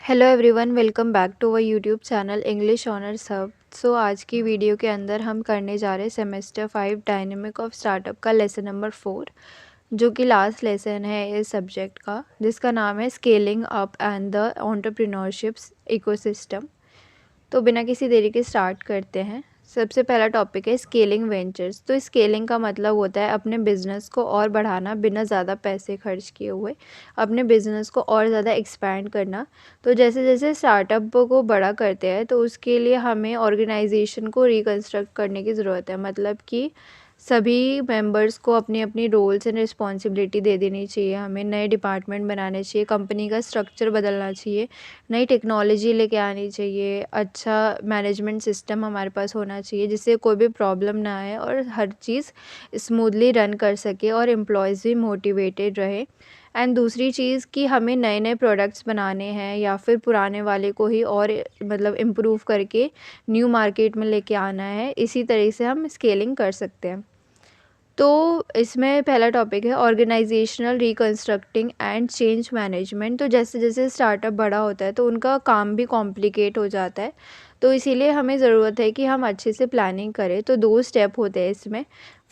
Hello everyone, welcome back to our YouTube channel English honours hub. आज की video के अंदर हम करने जा रहे हैं सेमेस्टर 5 डायनेमिक ऑफ स्टार्टअप का लेसन नंबर 4, जो कि लास्ट लेसन है इस सब्जेक्ट का, जिसका नाम है scaling up and the entrepreneurship ecosystem. तो बिना किसी देरी के स्टार्ट करते हैं। सबसे पहला टॉपिक है स्केलिंग वेंचर्स। तो स्केलिंग का मतलब होता है अपने बिजनेस को और बढ़ाना बिना ज़्यादा पैसे खर्च किए हुए, अपने बिजनेस को और ज़्यादा एक्सपैंड करना। तो जैसे जैसे स्टार्टअप को बड़ा करते हैं तो उसके लिए हमें ऑर्गेनाइजेशन को रिकन्स्ट्रक्ट करने की ज़रूरत है। मतलब कि सभी मेंबर्स को अपनी अपनी रोल्स एंड रिस्पॉन्सिबिलिटी दे देनी चाहिए। हमें नए डिपार्टमेंट बनाने चाहिए, कंपनी का स्ट्रक्चर बदलना चाहिए, नई टेक्नोलॉजी लेके आनी चाहिए, अच्छा मैनेजमेंट सिस्टम हमारे पास होना चाहिए जिससे कोई भी प्रॉब्लम ना आए और हर चीज़ स्मूथली रन कर सके और एम्प्लॉयज़ भी मोटिवेटेड रहे। एंड दूसरी चीज़ कि हमें नए नए प्रोडक्ट्स बनाने हैं या फिर पुराने वाले को ही और मतलब इम्प्रूव करके न्यू मार्केट में लेके आना है। इसी तरह से हम स्केलिंग कर सकते हैं। तो इसमें पहला टॉपिक है organisational reconstructing and change management. तो जैसे जैसे स्टार्टअप बड़ा होता है तो उनका काम भी कॉम्प्लिकेट हो जाता है, तो इसीलिए हमें ज़रूरत है कि हम अच्छे से प्लानिंग करें। तो दो स्टेप होते हैं इसमें।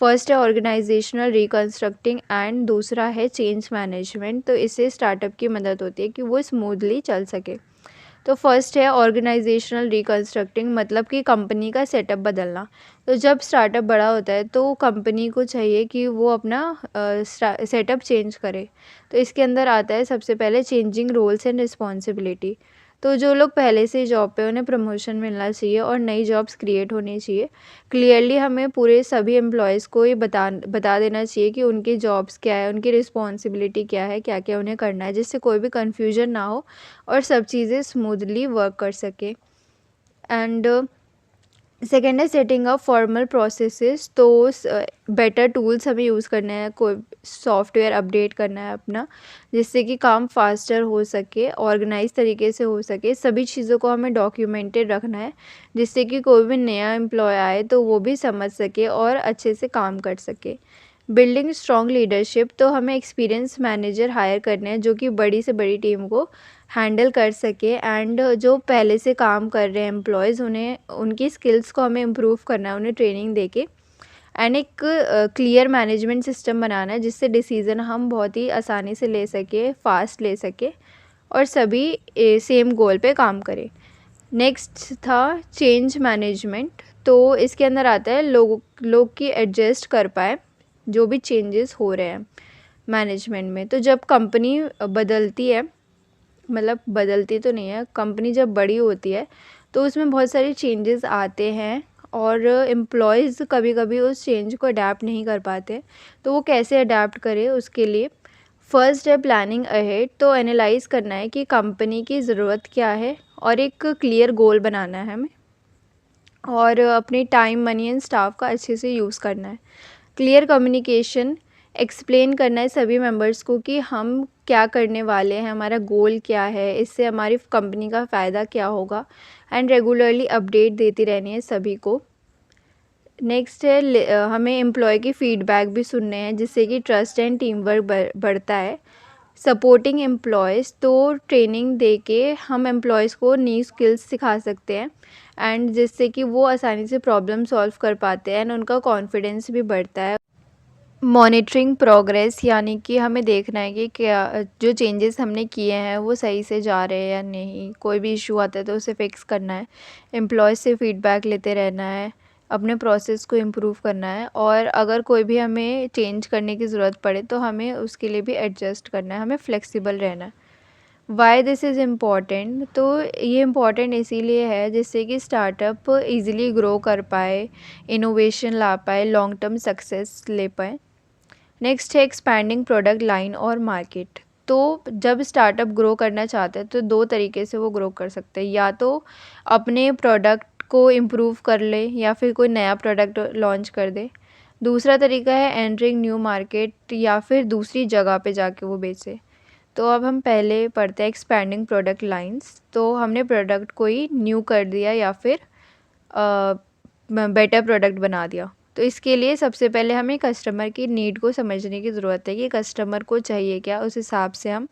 फर्स्ट है ऑर्गेनाइजेशनल रिकंस्ट्रक्टिंग एंड दूसरा है चेंज मैनेजमेंट। तो इससे स्टार्टअप की मदद होती है कि वो स्मूथली चल सके। तो फर्स्ट है ऑर्गेनाइजेशनल रिकंस्ट्रक्टिंग, मतलब कि कंपनी का सेटअप बदलना। तो जब स्टार्टअप बड़ा होता है तो कंपनी को चाहिए कि वो अपना सेटअप चेंज करे। तो इसके अंदर आता है सबसे पहले चेंजिंग रोल्स एंड रिस्पॉन्सिबिलिटी। तो जो लोग पहले से जॉब पे उन्हें प्रमोशन मिलना चाहिए और नई जॉब्स क्रिएट होनी चाहिए। क्लियरली हमें पूरे सभी एम्प्लॉयज़ को ये बता देना चाहिए कि उनकी जॉब्स क्या है, उनकी रिस्पॉन्सिबिलिटी क्या है, क्या क्या उन्हें करना है, जिससे कोई भी कन्फ्यूजन ना हो और सब चीज़ें स्मूथली वर्क कर सके। एंड सेकेंड है सेटिंग अप फॉर्मल प्रोसेसेस। तो बेटर टूल्स हमें यूज़ करना है, कोई सॉफ्टवेयर अपडेट करना है अपना, जिससे कि काम फास्टर हो सके, ऑर्गेनाइज तरीके से हो सके। सभी चीज़ों को हमें डॉक्यूमेंटेड रखना है जिससे कि कोई भी नया एम्प्लॉय आए तो वो भी समझ सके और अच्छे से काम कर सके। Building strong leadership. तो हमें एक्सपीरियंस मैनेजर हायर करने हैं जो कि बड़ी से बड़ी टीम को हैंडल कर सके। एंड जो पहले से काम कर रहे हैं एम्प्लॉयज़, उन्हें उनकी स्किल्स को हमें इम्प्रूव करना है, उन्हें ट्रेनिंग देके। एंड एक क्लियर मैनेजमेंट सिस्टम बनाना है जिससे डिसीज़न हम बहुत ही आसानी से ले सके, फास्ट ले सके और सभी सेम गोल पे काम करें। नेक्स्ट था चेंज मैनेजमेंट। तो इसके अंदर आता है लोग की एडजस्ट कर पाए जो भी चेंजेस हो रहे हैं मैनेजमेंट में। तो जब कंपनी बदलती है, मतलब बदलती तो नहीं है, कंपनी जब बड़ी होती है तो उसमें बहुत सारे चेंजेस आते हैं और एम्प्लॉयज़ कभी कभी उस चेंज को अडेप्ट नहीं कर पाते। तो वो कैसे अडेप्ट करें उसके लिए फर्स्ट है प्लानिंग अहेड। तो एनालाइज करना है कि कंपनी की ज़रूरत क्या है और एक क्लियर गोल बनाना है हमें, और अपनी टाइम, मनी एंड स्टाफ का अच्छे से यूज़ करना है। क्लियर कम्युनिकेशन, एक्सप्लेन करना है सभी मेंबर्स को कि हम क्या करने वाले हैं, हमारा गोल क्या है, इससे हमारी कंपनी का फ़ायदा क्या होगा। एंड रेगुलरली अपडेट देती रहनी है सभी को। नेक्स्ट है हमें एम्प्लॉय की फ़ीडबैक भी सुनने हैं जिससे कि ट्रस्ट एंड टीम वर्क बढ़ता है। Supporting employees. तो ट्रेनिंग दे के हम एम्प्लॉयज़ को न्यू स्किल्स सिखा सकते हैं एंड जिससे कि वो आसानी से प्रॉब्लम सॉल्व कर पाते हैं एंड उनका कॉन्फिडेंस भी बढ़ता है। मॉनिटरिंग प्रोग्रेस, यानी कि हमें देखना है कि क्या जो चेंजेस हमने किए हैं वो सही से जा रहे हैं या नहीं। कोई भी इशू आता है तो उसे फिक्स करना है, एम्प्लॉयज़ से फीडबैक लेते रहना है, अपने प्रोसेस को इम्प्रूव करना है, और अगर कोई भी हमें चेंज करने की ज़रूरत पड़े तो हमें उसके लिए भी एडजस्ट करना है, हमें फ्लेक्सिबल रहना है। Why this is important. तो ये इम्पॉर्टेंट इसीलिए है जिससे कि स्टार्टअप ईज़िली ग्रो कर पाए, इनोवेशन ला पाए, लॉन्ग टर्म सक्सेस ले पाए। नेक्स्ट है एक्सपैंडिंग प्रोडक्ट लाइन और मार्केट। तो जब स्टार्टअप ग्रो करना चाहते हैं तो दो तरीके से वो ग्रो कर सकते हैं, या तो अपने प्रोडक्ट को इम्प्रूव कर ले या फिर कोई नया प्रोडक्ट लॉन्च कर दे। दूसरा तरीका है एंटरिंग न्यू मार्केट, या फिर दूसरी जगह पे जाके वो बेचे। तो अब हम पहले पढ़ते हैं एक्सपैंडिंग प्रोडक्ट लाइंस। तो हमने प्रोडक्ट को ही न्यू कर दिया या फिर बेटर प्रोडक्ट बना दिया। तो इसके लिए सबसे पहले हमें कस्टमर की नीड को समझने की ज़रूरत है कि कस्टमर को चाहिए क्या, उस हिसाब से हम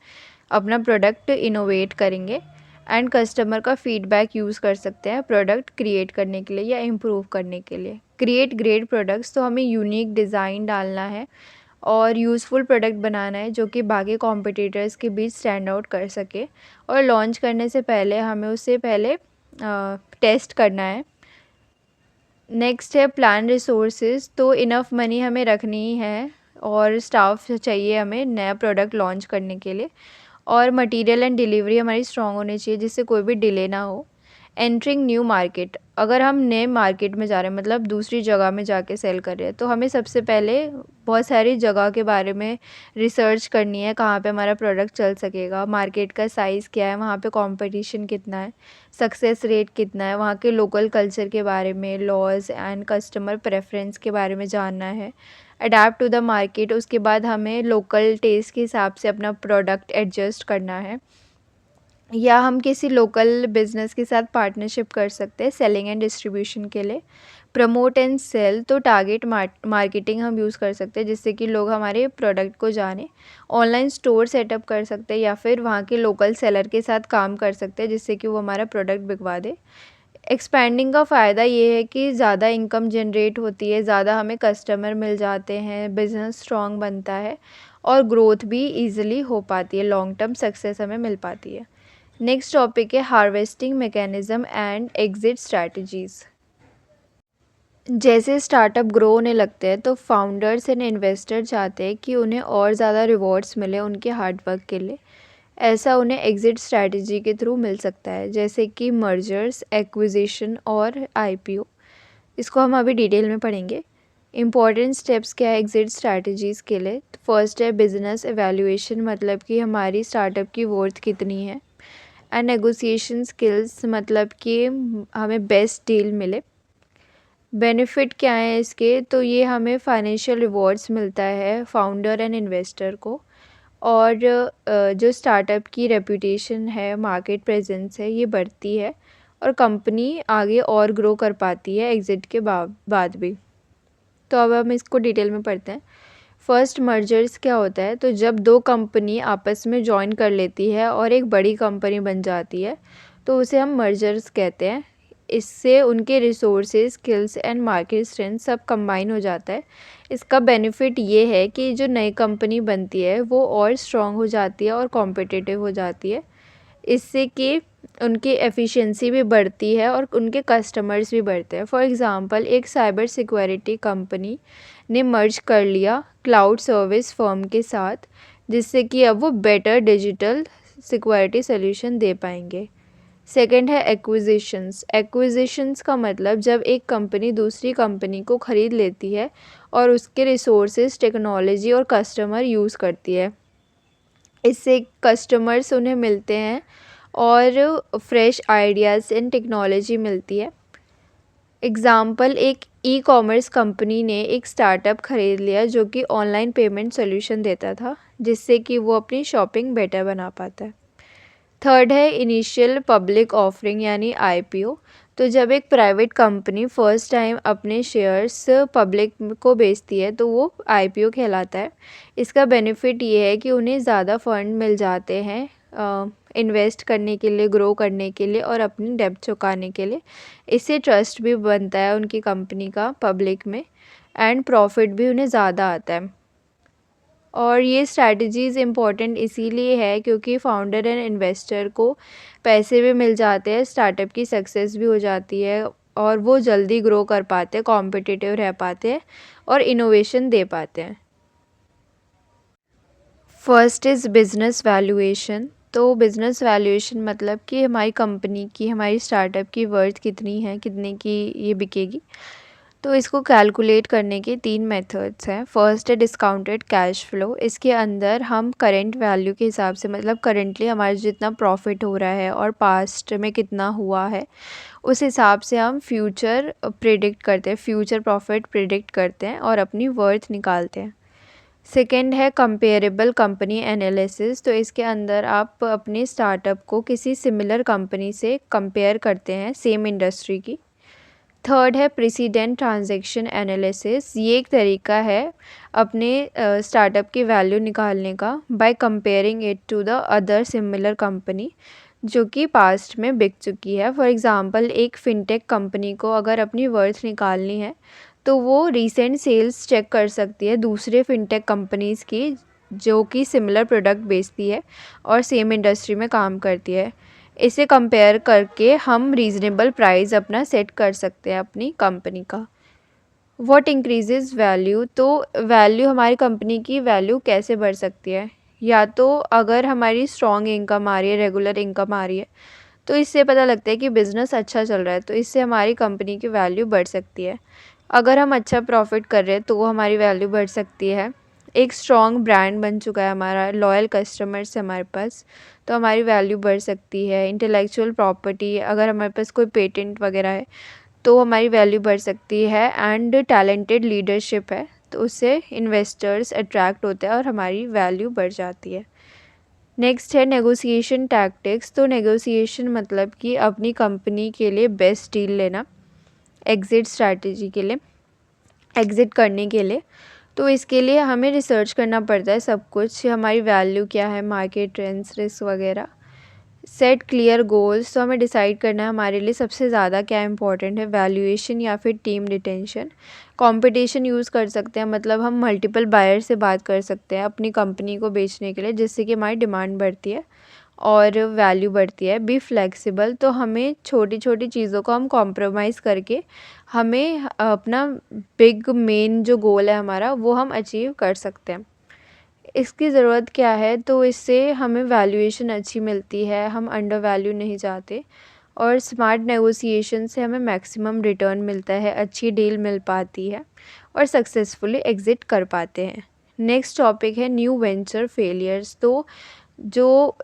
अपना प्रोडक्ट इनोवेट करेंगे। एंड कस्टमर का फीडबैक यूज़ कर सकते हैं प्रोडक्ट क्रिएट करने के लिए या इम्प्रूव करने के लिए। क्रिएट ग्रेट प्रोडक्ट्स, तो हमें यूनिक डिज़ाइन डालना है और यूज़फुल प्रोडक्ट बनाना है जो कि बाकी कॉम्पिटिटर्स के बीच स्टैंड आउट कर सके, और लॉन्च करने से पहले हमें उससे पहले टेस्ट करना है। नेक्स्ट है प्लान रिसोर्सेज, तो इनफ मनी हमें रखनी ही है और स्टाफ चाहिए हमें नया प्रोडक्ट लॉन्च करने के लिए, और मटेरियल एंड डिलीवरी हमारी स्ट्रॉन्ग होनी चाहिए जिससे कोई भी डिले ना हो। एंटरिंग न्यू मार्केट, अगर हम नए मार्केट में जा रहे हैं मतलब दूसरी जगह में जाके सेल कर रहे हैं, तो हमें सबसे पहले बहुत सारी जगह के बारे में रिसर्च करनी है, कहाँ पे हमारा प्रोडक्ट चल सकेगा, मार्केट का साइज़ क्या है, वहाँ पे कंपटीशन कितना है, सक्सेस रेट कितना है, वहाँ के लोकल कल्चर के बारे में, लॉज एंड कस्टमर प्रेफरेंस के बारे में जानना है। अडेप्ट टू द मार्केट, उसके बाद हमें लोकल टेस्ट के हिसाब से अपना प्रोडक्ट एडजस्ट करना है, या हम किसी लोकल बिजनेस के साथ पार्टनरशिप कर सकते हैं सेलिंग एंड डिस्ट्रीब्यूशन के लिए। प्रमोट एंड सेल, तो टारगेट मार्केटिंग हम यूज़ कर सकते हैं जिससे कि लोग हमारे प्रोडक्ट को जाने। ऑनलाइन स्टोर सेटअप कर सकते हैं या फिर वहाँ के लोकल सेलर के साथ काम कर सकते हैं जिससे कि वो हमारा प्रोडक्ट बिकवा दे। एक्सपैंडिंग का फ़ायदा ये है कि ज़्यादा इनकम जनरेट होती है, ज़्यादा हमें कस्टमर मिल जाते हैं, बिज़नेस स्ट्रॉन्ग बनता है और ग्रोथ भी ईज़िली हो पाती है, लॉन्ग टर्म सक्सेस हमें मिल पाती है। नेक्स्ट टॉपिक है harvesting mechanism and exit strategies. जैसे स्टार्टअप ग्रो होने लगते हैं तो फाउंडर्स एंड इन्वेस्टर चाहते हैं कि उन्हें और ज़्यादा रिवॉर्ड्स मिले उनके हार्ड वर्क के लिए। ऐसा उन्हें एग्ज़िट स्ट्रैटेजी के थ्रू मिल सकता है, जैसे कि मर्जर्स, एक्विजिशन और आईपीओ। इसको हम अभी डिटेल में पढ़ेंगे। इंपॉर्टेंट स्टेप्स क्या है एग्ज़िट स्ट्रैटेजीज़ के लिए? फर्स्ट है बिजनेस एवेल्यूएशन, मतलब कि हमारी स्टार्टअप की वर्थ कितनी है, एंड नेगोशिएशन स्किल्स, मतलब कि हमें बेस्ट डील मिले। बेनिफिट क्या है इसके? तो ये हमें फाइनेंशियल रिवॉर्ड्स मिलता है फाउंडर एंड इन्वेस्टर को, और जो स्टार्टअप की रेपुटेशन है, मार्केट प्रेजेंस है, ये बढ़ती है और कंपनी आगे और ग्रो कर पाती है एग्ज़िट के बाद भी। तो अब हम इसको डिटेल में पढ़ते हैं। फर्स्ट, मर्जर्स क्या होता है? तो जब दो कंपनी आपस में जॉइन कर लेती है और एक बड़ी कंपनी बन जाती है तो उसे हम मर्जर्स कहते हैं। इससे उनके resources, skills and market strength सब कंबाइन हो जाता है। इसका बेनिफिट ये है कि जो नई कंपनी बनती है वो और स्ट्रॉन्ग हो जाती है और कॉम्पिटिटिव हो जाती है, इससे कि उनकी एफिशिएंसी भी बढ़ती है और उनके कस्टमर्स भी बढ़ते हैं। फॉर एग्ज़ाम्पल, एक साइबर सिक्योरिटी कंपनी ने मर्ज कर लिया क्लाउड सर्विस फर्म के साथ, जिससे कि अब वो बेटर डिजिटल सिक्योरिटी सोल्यूशन दे पाएंगे। सेकंड है एक्विजिशंस। एक्विजिशंस का मतलब जब एक कंपनी दूसरी कंपनी को ख़रीद लेती है और उसके रिसोर्सेज, टेक्नोलॉजी और कस्टमर यूज़ करती है। इससे कस्टमर्स उन्हें मिलते हैं और फ्रेश आइडियाज़ एंड टेक्नोलॉजी मिलती है। एग्ज़ाम्पल, एक ई कॉमर्स कंपनी ने एक स्टार्टअप ख़रीद लिया जो कि ऑनलाइन पेमेंट सोल्यूशन देता था, जिससे कि वो अपनी शॉपिंग बेटर बना पाता है। थर्ड है इनिशियल पब्लिक ऑफरिंग यानी आईपीओ। तो जब एक प्राइवेट कंपनी फ़र्स्ट टाइम अपने शेयर्स पब्लिक को बेचती है तो वो आईपीओ कहलाता है। इसका बेनिफिट ये है कि उन्हें ज़्यादा फंड मिल जाते हैं इन्वेस्ट करने के लिए, ग्रो करने के लिए और अपनी डेब्ट चुकाने के लिए। इससे ट्रस्ट भी बनता है उनकी कंपनी का पब्लिक में, एंड प्रॉफिट भी उन्हें ज़्यादा आता है। और ये स्ट्रैटेजीज़ इम्पॉर्टेंट इसीलिए है क्योंकि फाउंडर एंड इन्वेस्टर को पैसे भी मिल जाते हैं, स्टार्टअप की सक्सेस भी हो जाती है और वो जल्दी ग्रो कर पाते हैं, कॉम्पिटिटिव रह पाते हैं और इनोवेशन दे पाते हैं। First is business valuation. तो बिज़नेस वैल्यूएशन मतलब कि हमारी कंपनी की, हमारी स्टार्टअप की वर्थ कितनी है, कितने की ये बिकेगी। तो इसको कैलकुलेट करने के 3 मेथड्स हैं। फर्स्ट है डिस्काउंटेड कैश फ्लो। इसके अंदर हम करेंट वैल्यू के हिसाब से, मतलब करेंटली हमारा जितना प्रॉफिट हो रहा है और पास्ट में कितना हुआ है, उस हिसाब से हम फ्यूचर प्रिडिक्ट करते हैं, फ्यूचर प्रॉफिट प्रिडिक्ट करते हैं और अपनी वर्थ निकालते हैं। सेकेंड है कंपेरेबल कंपनी एनालिसिस। तो इसके अंदर आप अपने स्टार्टअप को किसी सिमिलर कंपनी से कंपेयर करते हैं, सेम इंडस्ट्री की। थर्ड है प्रेसिडेंट ट्रांजैक्शन एनालिसिस। ये एक तरीका है अपने स्टार्टअप की वैल्यू निकालने का by comparing it to the other similar company. जो कि पास्ट में बिक चुकी है। फॉर एग्ज़ाम्पल एक फ़िनटेक कंपनी को अगर अपनी वर्थ निकालनी है तो वो रीसेंट सेल्स चेक कर सकती है दूसरे फ़िनटेक कंपनीज़ की जो कि सिमिलर प्रोडक्ट बेचती है और सेम इंडस्ट्री में काम करती है। इसे कंपेयर करके हम रीज़नेबल प्राइस अपना सेट कर सकते हैं अपनी कंपनी का। व्हाट इंक्रीजेज़ वैल्यू, तो वैल्यू हमारी कंपनी की वैल्यू कैसे बढ़ सकती है? या तो अगर हमारी स्ट्रॉन्ग इनकम आ रही है, रेगुलर इनकम आ रही है, तो इससे पता लगता है कि बिज़नेस अच्छा चल रहा है, तो इससे हमारी कंपनी की वैल्यू बढ़ सकती है। अगर हम अच्छा प्रॉफिट कर रहे हैं तो वो हमारी वैल्यू बढ़ सकती है। एक स्ट्रॉन्ग ब्रांड बन चुका है हमारा, लॉयल कस्टमर्स है हमारे पास, तो हमारी वैल्यू बढ़ सकती है। इंटेलेक्चुअल प्रॉपर्टी, अगर हमारे पास कोई पेटेंट वगैरह है तो हमारी वैल्यू बढ़ सकती है। एंड टैलेंटेड लीडरशिप है तो उससे इन्वेस्टर्स अट्रैक्ट होते हैं और हमारी वैल्यू बढ़ जाती है। नेक्स्ट है नेगोशिएशन टैक्टिक्स। तो नेगोशिएशन मतलब कि अपनी कंपनी के लिए बेस्ट डील लेना, एग्ज़िट स्ट्रैटेजी के लिए, एग्ज़िट करने के लिए। तो इसके लिए हमें रिसर्च करना पड़ता है सब कुछ, हमारी वैल्यू क्या है, मार्केट ट्रेंड्स, रिस्क वगैरह। सेट क्लियर गोल्स, तो हमें डिसाइड करना है हमारे लिए सबसे ज़्यादा क्या इंपॉर्टेंट है, वैल्यूएशन या फिर टीम रिटेंशन। कंपटीशन यूज़ कर सकते हैं, मतलब हम मल्टीपल बायर से बात कर सकते हैं अपनी कंपनी को बेचने के लिए, जिससे कि हमारी डिमांड बढ़ती है और वैल्यू बढ़ती है। बी फ्लेक्सिबल, तो हमें छोटी छोटी चीज़ों को हम कॉम्प्रोमाइज़ करके हमें अपना बिग मेन जो गोल है हमारा वो हम अचीव कर सकते हैं। इसकी ज़रूरत क्या है, तो इससे हमें वैल्यूएशन अच्छी मिलती है, हम अंडर वैल्यू नहीं जाते, और स्मार्ट नेगोशिएशन से हमें मैक्सिमम रिटर्न मिलता है, अच्छी डील मिल पाती है और सक्सेसफुली एग्ज़िट कर पाते हैं। नेक्स्ट टॉपिक है न्यू वेंचर फेलियर्स। तो जो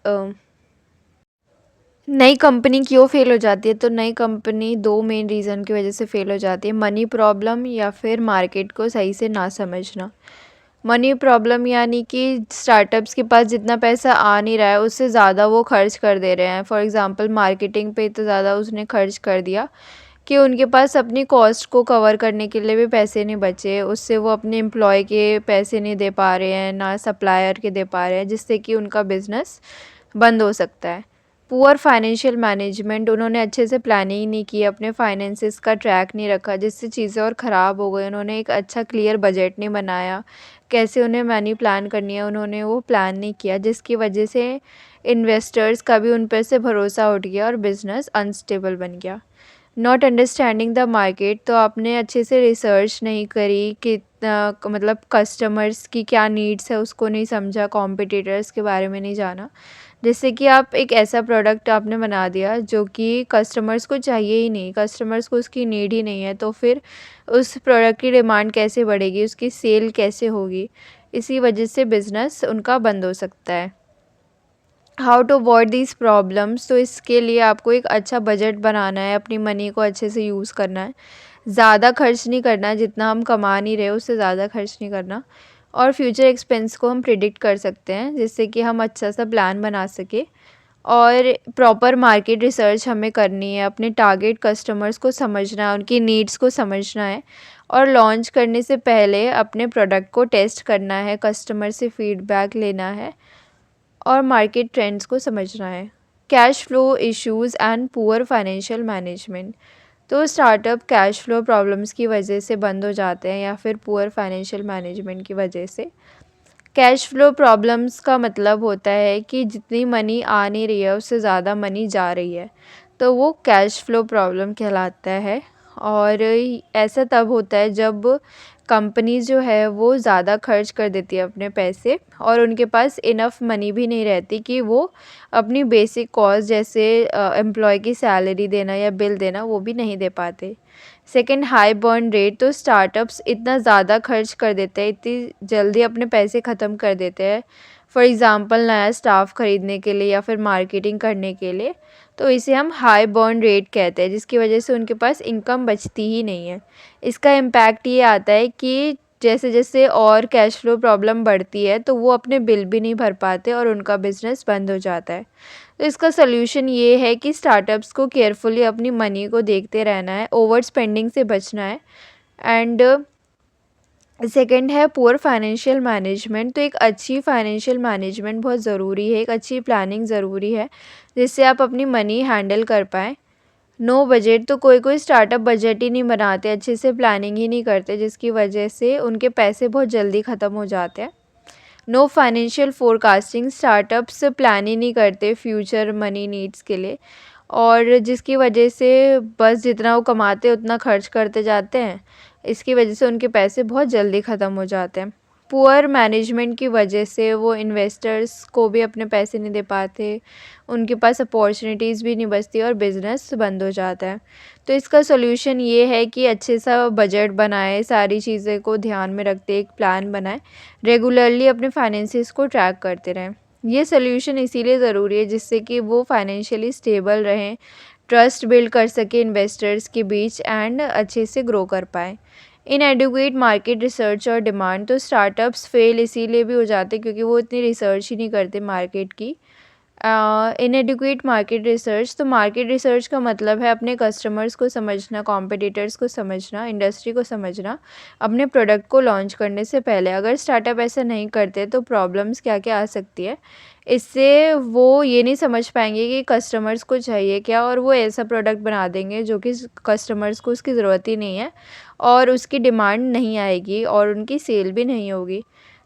नई कंपनी क्यों फ़ेल हो जाती है, तो नई कंपनी दो मेन रीज़न की वजह से फ़ेल हो जाती है, मनी प्रॉब्लम या फिर मार्केट को सही से ना समझना। मनी प्रॉब्लम यानी कि स्टार्टअप्स के पास जितना पैसा आ नहीं रहा है उससे ज़्यादा वो खर्च कर दे रहे हैं। फॉर एग्ज़ाम्पल मार्केटिंग पे इतना ज़्यादा उसने खर्च कर दिया कि उनके पास अपनी कॉस्ट को कवर करने के लिए भी पैसे नहीं बचे, उससे वो अपने एम्प्लॉय के पैसे नहीं दे पा रहे हैं, ना सप्लायर के दे पा रहे हैं, जिससे कि उनका बिज़नेस बंद हो सकता है। पुअर फाइनेंशियल मैनेजमेंट, उन्होंने अच्छे से प्लानिंग नहीं की, अपने फाइनेंसिस का ट्रैक नहीं रखा, जिससे चीज़ें और ख़राब हो गई। उन्होंने एक अच्छा क्लियर बजट नहीं बनाया, कैसे उन्हें मनी प्लान करनी है उन्होंने वो प्लान नहीं किया, जिसकी वजह से इन्वेस्टर्स का भी उन पर से भरोसा उठ गया और बिज़नेस अनस्टेबल बन गया। नॉट अंडरस्टैंडिंग द मार्केट, तो आपने अच्छे से रिसर्च नहीं करी कि मतलब कस्टमर्स की क्या नीड्स है उसको नहीं समझा, कॉम्पिटिटर्स के बारे में नहीं जाना, जिससे कि आप एक ऐसा प्रोडक्ट आपने बना दिया जो कि कस्टमर्स को चाहिए ही नहीं, कस्टमर्स को उसकी नीड ही नहीं है, तो फिर उस प्रोडक्ट की डिमांड कैसे बढ़ेगी, उसकी सेल कैसे होगी। इसी वजह से बिज़नेस उनका बंद हो सकता है। How to avoid these problems, तो इसके लिए आपको एक अच्छा बजट बनाना है, अपनी मनी को अच्छे से यूज़ करना है, ज़्यादा खर्च नहीं करना है, जितना हम कमा नहीं रहे उससे ज़्यादा खर्च नहीं करना, और फ्यूचर एक्सपेंस को हम प्रिडिक्ट कर सकते हैं जिससे कि हम अच्छा सा प्लान बना सके। और प्रॉपर मार्केट रिसर्च हमें करनी है, अपने टारगेट कस्टमर्स को समझना है, उनकी नीड्स को समझना है, और लॉन्च करने से पहले अपने प्रोडक्ट को टेस्ट करना है, कस्टमर से फीडबैक लेना है और मार्केट ट्रेंड्स को समझना है। Cash flow issues and poor financial management, तो स्टार्टअप कैश फ्लो प्रॉब्लम्स की वजह से बंद हो जाते हैं या फिर पुअर फाइनेंशियल मैनेजमेंट की वजह से। कैश फ्लो प्रॉब्लम्स का मतलब होता है कि जितनी मनी आ नहीं रही है उससे ज़्यादा मनी जा रही है, तो वो कैश फ्लो प्रॉब्लम कहलाता है। और ऐसा तब होता है जब कंपनी जो है वो ज़्यादा खर्च कर देती है अपने पैसे और उनके पास इनफ मनी भी नहीं रहती कि वो अपनी बेसिक कॉस्ट जैसे एम्प्लॉय की सैलरी देना या बिल देना वो भी नहीं दे पाते। सेकंड, हाई बर्न रेट, तो स्टार्टअप्स इतना ज़्यादा खर्च कर देते हैं, इतनी जल्दी अपने पैसे ख़त्म कर देते हैं, फॉर एग्ज़ाम्पल नया स्टाफ ख़रीदने के लिए या फिर मार्केटिंग करने के लिए, तो इसे हम हाई बर्न रेट कहते हैं, जिसकी वजह से उनके पास इनकम बचती ही नहीं है। इसका इम्पैक्ट ये आता है कि जैसे जैसे और कैश फ्लो प्रॉब्लम बढ़ती है तो वो अपने बिल भी नहीं भर पाते और उनका बिज़नेस बंद हो जाता है। तो इसका सल्यूशन ये है कि स्टार्टअप्स को केयरफुली अपनी मनी को देखते रहना है, ओवर स्पेंडिंग से बचना है, एंड सेकंड है पुअर फाइनेंशियल मैनेजमेंट। तो एक अच्छी फाइनेंशियल मैनेजमेंट बहुत ज़रूरी है, एक अच्छी प्लानिंग ज़रूरी है जिससे आप अपनी मनी हैंडल कर पाएँ। नो बजट, तो कोई कोई स्टार्टअप बजट ही नहीं बनाते, अच्छे से प्लानिंग ही नहीं करते, जिसकी वजह से उनके पैसे बहुत जल्दी ख़त्म हो जाते हैं। No financial forecasting, startups plan ही नहीं करते फ्यूचर मनी नीड्स के लिए, और जिसकी वजह से बस जितना वो कमाते हैं उतना खर्च करते जाते हैं। इसकी वजह से उनके पैसे बहुत जल्दी ख़त्म हो जाते हैं। पुअर मैनेजमेंट की वजह से वो इन्वेस्टर्स को भी अपने पैसे नहीं दे पाते, उनके पास अपॉर्चुनिटीज़ भी नहीं बचती और बिज़नेस बंद हो जाता है। तो इसका सॉल्यूशन ये है कि अच्छे सा बजट बनाए, सारी चीज़ें को ध्यान में रखते एक प्लान बनाए, रेगुलरली अपने फाइनेंसिस को ट्रैक करते रहें। ये सॉल्यूशन इसीलिए ज़रूरी है जिससे कि वो फाइनेंशियली स्टेबल रहें, ट्रस्ट बिल्ड कर सके इन्वेस्टर्स के बीच एंड अच्छे से ग्रो कर पाएँ। इनएडुकेट मार्केट रिसर्च और डिमांड, तो स्टार्टअप्स फेल इसीलिए भी हो जाते क्योंकि वो इतनी रिसर्च ही नहीं करते मार्केट की। इनएडुकेट मार्केट रिसर्च, तो मार्केट रिसर्च का मतलब है अपने कस्टमर्स को समझना, कॉम्पिटिटर्स को समझना, इंडस्ट्री को समझना अपने प्रोडक्ट को लॉन्च करने से पहले। अगर स्टार्टअप ऐसा नहीं करते तो प्रॉब्लम्स क्या क्या आ सकती है, इससे वो ये नहीं समझ पाएंगे कि कस्टमर्स को चाहिए क्या, और वो ऐसा प्रोडक्ट बना देंगे जो कि कस्टमर्स को उसकी ज़रूरत ही नहीं है और उसकी डिमांड नहीं आएगी और उनकी सेल भी नहीं होगी।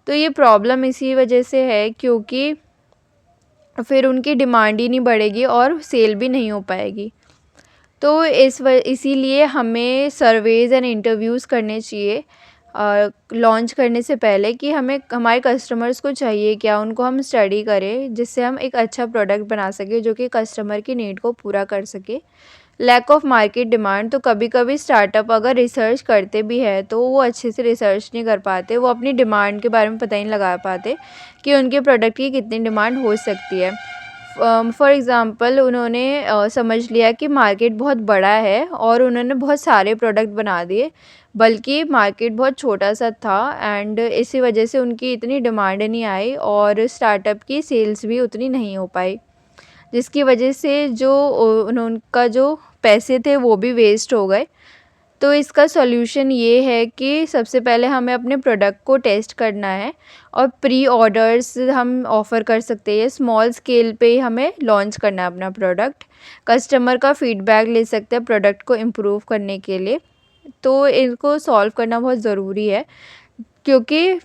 तो ये प्रॉब्लम इसी वजह से है क्योंकि फिर उनकी डिमांड ही नहीं बढ़ेगी और सेल भी नहीं हो पाएगी। तो इसीलिए हमें सर्वेज़ एंड इंटरव्यूज़ करने चाहिए लॉन्च करने से पहले कि हमें हमारे कस्टमर्स को चाहिए क्या, उनको हम स्टडी करें जिससे हम एक अच्छा प्रोडक्ट बना सकें जो कि कस्टमर की नीड को पूरा कर सके। लैक ऑफ मार्केट डिमांड, तो कभी कभी स्टार्टअप अगर रिसर्च करते भी है तो वो अच्छे से रिसर्च नहीं कर पाते, वो अपनी डिमांड के बारे में पता ही नहीं लगा पाते कि उनके प्रोडक्ट की कितनी डिमांड हो सकती है। फॉर एग्ज़ाम्पल उन्होंने समझ लिया कि मार्केट बहुत बड़ा है और उन्होंने बहुत सारे प्रोडक्ट बना दिए, बल्कि मार्केट बहुत छोटा सा था एंड इसी वजह से उनकी इतनी डिमांड नहीं आई और स्टार्टअप की सेल्स भी उतनी नहीं हो पाई, जिसकी वजह से जो उनका जो पैसे थे वो भी वेस्ट हो गए। तो इसका सॉल्यूशन ये है कि सबसे पहले हमें अपने प्रोडक्ट को टेस्ट करना है और प्री ऑर्डर्स हम ऑफ़र कर सकते हैं, स्मॉल स्केल पे ही हमें लॉन्च करना है अपना प्रोडक्ट। कस्टमर का फीडबैक ले सकते हैं प्रोडक्ट को इम्प्रूव करने के लिए। तो इनको सॉल्व करना बहुत ज़रूरी है क्योंकि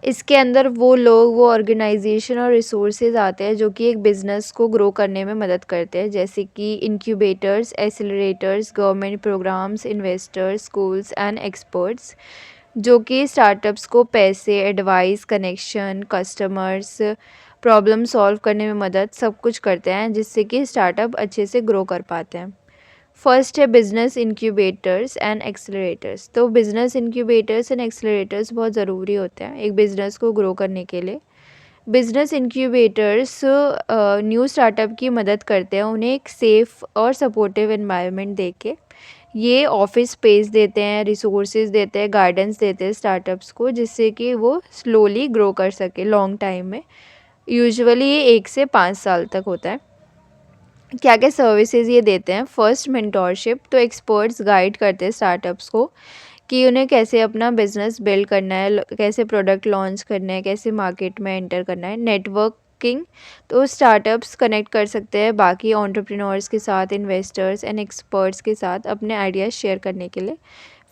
इसके अंदर वो लोग, वो ऑर्गेनाइजेशन और रिसोर्सेज आते हैं जो कि एक बिज़नेस को ग्रो करने में मदद करते हैं, जैसे कि incubators, accelerators, government programmes, investors, schools and experts, जो कि स्टार्टअप्स को पैसे, advice, connection, customers, problem solve करने में मदद सब कुछ करते हैं जिससे कि स्टार्टअप अच्छे से ग्रो कर पाते हैं। फर्स्ट है बिज़नेस इंक्यूबेटर्स एंड एक्सेलरेटर्स। तो बिज़नेस इंक्यूबेटर्स एंड एक्सेलरेटर्स बहुत ज़रूरी होते हैं एक बिज़नेस को ग्रो करने के लिए। बिज़नेस इंक्यूबेटर्स न्यू स्टार्टअप की मदद करते हैं, उन्हें एक सेफ़ और सपोर्टिव एनवायरनमेंट दे के। ये ऑफिस स्पेस देते हैं, रिसोर्सेज देते हैं, गाइडेंस देते हैं स्टार्टअप्स को जिससे कि वो स्लोली ग्रो कर सके लॉन्ग टाइम में। यूजुअली ये 1 से 5 साल तक होता है। क्या क्या सर्विसेज ये देते हैं, फर्स्ट मेंटोरशिप, तो एक्सपर्ट्स गाइड करते हैं स्टार्टअप्स को कि उन्हें कैसे अपना बिजनेस बिल्ड करना है, कैसे प्रोडक्ट लॉन्च करना है, कैसे मार्केट में एंटर करना है। नेटवर्किंग, तो स्टार्टअप्स कनेक्ट कर सकते हैं बाकी एंटरप्रेन्योर्स के साथ, इन्वेस्टर्स एंड एक्सपर्ट्स के साथ अपने आइडियाज़ शेयर करने के लिए।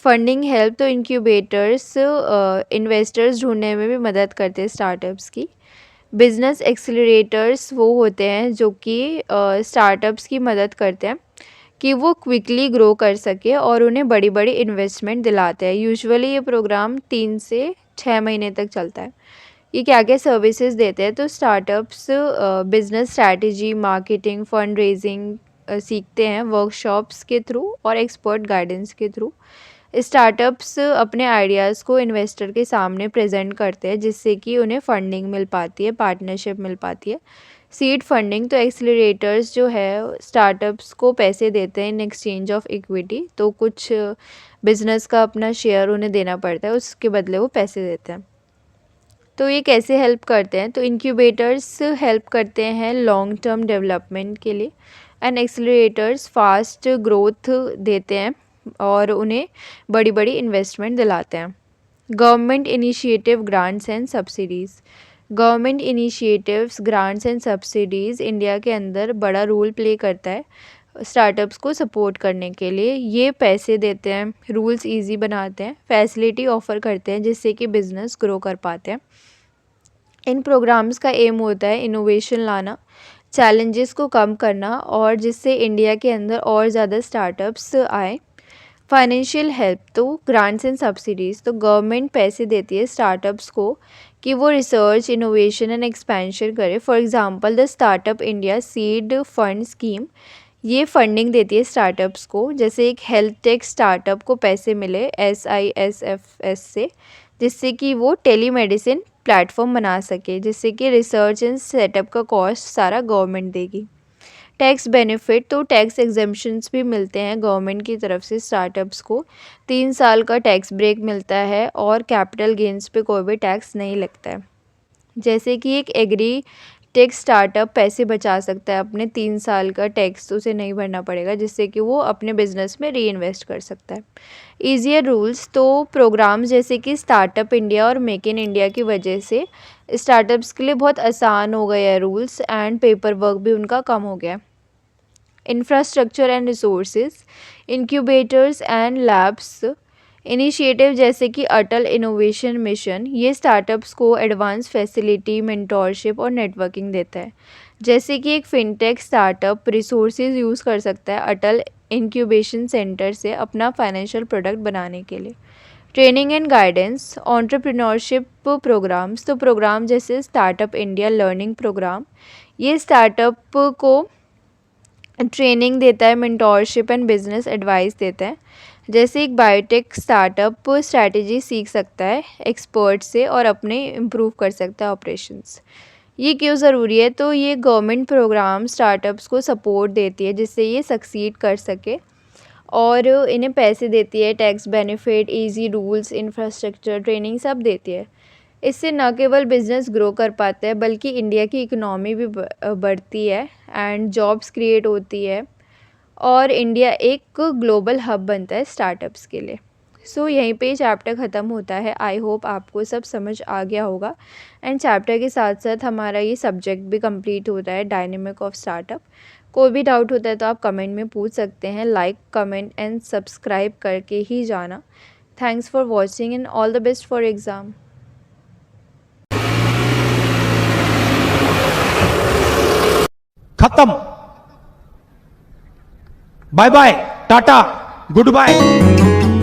फंडिंग हेल्प, तो इंक्यूबेटर्स इन्वेस्टर्स ढूंढने में भी मदद करते हैं स्टार्टअप्स की। बिज़नेस एक्सेलरेटर्स वो होते हैं जो कि स्टार्टअप्स की मदद करते हैं कि वो क्विकली ग्रो कर सके और उन्हें बड़ी बड़ी इन्वेस्टमेंट दिलाते हैं। यूजुअली ये प्रोग्राम 3 से 6 महीने तक चलता है। ये क्या क्या सर्विसेज देते हैं, तो startups business strategy, marketing, fund raising सीखते हैं वर्कशॉप्स के थ्रू और एक्सपर्ट गाइडेंस के थ्रू। स्टार्टअप्स अपने आइडियाज़ को इन्वेस्टर के सामने प्रेजेंट करते हैं जिससे कि उन्हें फंडिंग मिल पाती है, पार्टनरशिप मिल पाती है। सीड फंडिंग, तो एक्सीलरेटर्स जो है स्टार्टअप्स को पैसे देते हैं इन एक्सचेंज ऑफ इक्विटी, तो कुछ बिजनेस का अपना शेयर उन्हें देना पड़ता है, उसके बदले वो पैसे देते हैं। तो ये कैसे हेल्प करते हैं, तो इंक्यूबेटर्स हेल्प करते हैं लॉन्ग टर्म डेवलपमेंट के लिए, एंड एक्सीलरेटर्स फास्ट ग्रोथ देते हैं और उन्हें बड़ी बड़ी इन्वेस्टमेंट दिलाते हैं। Government initiative grants and subsidies, government initiatives grants and subsidies India के अंदर बड़ा रोल प्ले करता है स्टार्टअप्स को सपोर्ट करने के लिए। ये पैसे देते हैं, रूल्स इजी बनाते हैं, फैसिलिटी ऑफ़र करते हैं जिससे कि बिज़नेस ग्रो कर पाते हैं। इन प्रोग्राम्स का एम होता है इनोवेशन लाना, चैलेंजेस को कम करना और जिससे इंडिया के अंदर और ज़्यादा स्टार्टअप्स आए। फाइनेंशियल हेल्प, तो ग्रांट्स एंड सब्सिडीज़, तो गवर्नमेंट पैसे देती है स्टार्टअप्स को कि वो रिसर्च, इनोवेशन एंड एक्सपेंशन करे। For example the startup India seed fund scheme, ये फंडिंग देती है स्टार्टअप्स को। जैसे एक हेल्थ टेक स्टार्टअप को पैसे मिले SISFS से, जिससे कि वो टेलीमेडिसिन प्लेटफॉर्म बना सके, जिससे कि रिसर्च एंड सेटअप का कॉस्ट सारा गवर्नमेंट देगी। टैक्स बेनिफिट, तो टैक्स एग्जेम्पशंस भी मिलते हैं गवर्नमेंट की तरफ से स्टार्टअप्स को। 3 साल का टैक्स ब्रेक मिलता है और कैपिटल गेंस पे कोई भी टैक्स नहीं लगता है। जैसे कि एक एग्री टेक स्टार्टअप पैसे बचा सकता है अपने, 3 साल का टैक्स उसे नहीं भरना पड़ेगा, जिससे कि वो अपने बिजनेस में री इन्वेस्ट कर सकता है। ईजियर रूल्स, तो प्रोग्राम्स जैसे कि स्टार्टअप इंडिया और मेक इन इंडिया की वजह से स्टार्टअप्स के लिए बहुत आसान हो गए हैं रूल्स, एंड पेपर वर्क भी उनका कम हो गया। Infrastructure and resources, incubators and labs, initiative जैसे कि अटल इनोवेशन मिशन, ये स्टार्टअप्स को एडवांस फैसिलिटी, मेंटोरशिप और नेटवर्किंग देता है। जैसे कि एक फिनटेक स्टार्टअप रिसोर्सेज यूज़ कर सकता है अटल इंक्यूबेशन सेंटर से अपना फाइनेंशियल प्रोडक्ट बनाने के लिए। Training and guidance, entrepreneurship programmes, तो प्रोग्राम जैसे स्टार्टअप इंडिया लर्निंग प्रोग्राम, ये स्टार्टअप को ट्रेनिंग देता है, मेंटोरशिप एंड बिजनेस एडवाइस देता है। जैसे एक बायोटेक स्टार्टअप स्ट्रैटेजी सीख सकता है एक्सपर्ट से और अपने इम्प्रूव कर सकता है ऑपरेशंस। ये क्यों ज़रूरी है, तो ये गवर्नमेंट प्रोग्राम स्टार्टअप्स को सपोर्ट देती है जिससे ये सक्सीड कर सके, और इन्हें पैसे देती है, tax benefit, easy rules, infrastructure, training सब देती है। इससे न केवल बिज़नेस ग्रो कर पाता है बल्कि इंडिया की इकोनॉमी भी बढ़ती है एंड जॉब्स क्रिएट होती है, और इंडिया एक ग्लोबल हब बनता है स्टार्टअप्स के लिए। सो यहीं पे चैप्टर ख़त्म होता है। आई होप आपको सब समझ आ गया होगा, एंड चैप्टर के साथ साथ हमारा ये सब्जेक्ट भी कंप्लीट होता है, डायनेमिक ऑफ स्टार्टअप। कोई भी डाउट होता है तो आप कमेंट में पूछ सकते हैं। लाइक, कमेंट एंड सब्सक्राइब करके ही जाना। Thanks for watching and all the best for exam. खत्म। Bye bye, tata, good bye.